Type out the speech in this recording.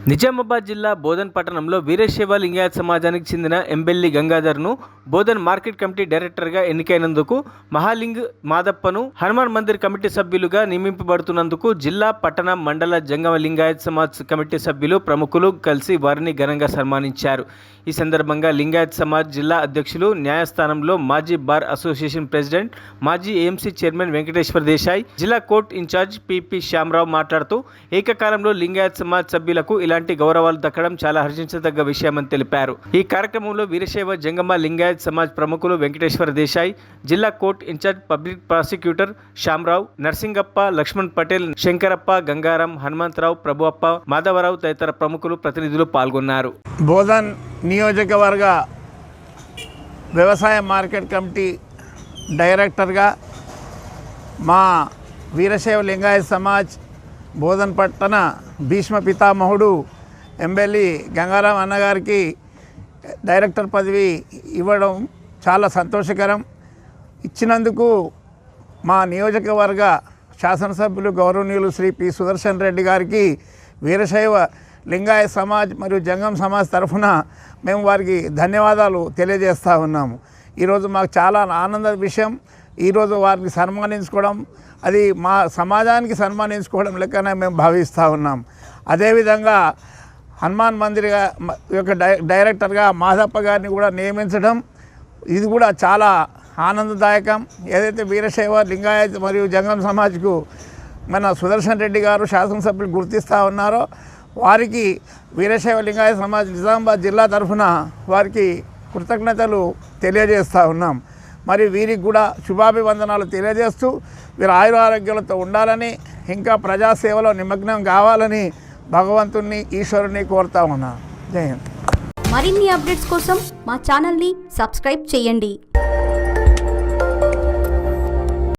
నిజామాబాద్ జిల్లా బోధన్ పట్టణంలో వీరశైవ లింగాయత్ సమాజానికి చెందిన ఎంబెల్లి గంగాధర్ను బోధన్ మార్కెట్ కమిటీ డైరెక్టర్గా ఎన్నికైనందుకు మహాలింగ్ మాదప్పను హనుమాన్ మందిర్ కమిటీ సభ్యులుగా నియమింపబడుతున్నందుకు జిల్లా పట్టణ మండల జంగమ లింగాయత్ సమాజ్ కమిటీ సభ్యులు ప్రముఖులు కలిసి వారిని ఘనంగా సన్మానించారు. ఈ సందర్భంగా లింగాయత్ సమాజ్ జిల్లా అధ్యక్షులు, న్యాయస్థానంలో మాజీ బార్ అసోసియేషన్ ప్రెసిడెంట్, మాజీ ఏఎంసీ చైర్మన్ వెంకటేశ్వర్ దేశాయ్, జిల్లా కోర్టు ఇన్ఛార్జ్ పిపి శ్యామరావు మాట్లాడుతూ ఏకకాలంలో లింగాయత్ సమాజ్ సభ్యులకు ఇలాంటి గౌరవాలు దక్కడం చాలా హర్షించదగ్గ విషయమని తెలిపారు. ఈ కార్యక్రమంలో వీరశైవ జంగమ లింగాయత్ సమాజ్ ప్రముఖులు వెంకటేశ్వర దేశాయ్, జిల్లా court in-charge public prosecutor Shyamarao, Narsingappa, Laxman Patel, Shankarappa, Gangaram, Hanumantharao, Prabhuvappa, Madhavarao తదితర ప్రముఖులు, ప్రతినిధులు పాల్గొన్నారు. బోధన్ నియోజకవర్గ వ్యవసాయ మార్కెట్ కమిటీ డైరెక్టర్గా మా వీరశైవ లింగాయత్ సమాజ్ బోధన్ పట్టణ భీష్మ పితామహుడు ఎంబెల్లి గంగారాం అన్నగారికి డైరెక్టర్ పదవి ఇవ్వడం చాలా సంతోషకరం. ఇచ్చినందుకు మా నియోజకవర్గ శాసనసభ్యులు గౌరవనీయులు శ్రీ పి సుదర్శన్ రెడ్డి గారికి వీరశైవ లింగాయత్ సమాజ్ మరియు జంగం సమాజ్ తరఫున మేము వారికి ధన్యవాదాలు తెలియజేస్తూ ఉన్నాము. ఈరోజు మాకు చాలా ఆనంద విషయం. ఈరోజు వారిని సన్మానించుకోవడం, అది మా సమాజానికి సన్మానించుకోవడం లెక్కనే మేము భావిస్తూ ఉన్నాం. అదేవిధంగా హనుమాన్ మందిర్ యొక్క డైరెక్టర్గా మాధప్ప గారిని కూడా నియమించడం, ఇది కూడా చాలా ఆనందదాయకం. ఏదైతే వీరశైవ లింగాయత్ మరియు జంగం సమాజ్కు మన సుదర్శన్ రెడ్డి గారు శాసనసభ్యులు గుర్తిస్తూ ఉన్నారో వారికి వీరశైవ లింగాయత్ సమాజ్ నిజామాబాద్ జిల్లా తరఫున వారికి కృతజ్ఞతలు తెలియజేస్తూ ఉన్నాం. మరి వీరికి కూడా శుభాభివందనాలు తెలియజేస్తూ వీరు ఆయురారోగ్యాలతో ఉండాలని, ఇంకా ప్రజాసేవలో నిమగ్నం కావాలని భగవంతుణ్ణి, ఈశ్వరుని కోరుతా ఉన్నాను. జై హింద్. మరిన్ని అప్డేట్స్ కోసం మా ఛానల్ని సబ్స్క్రైబ్ చేయండి.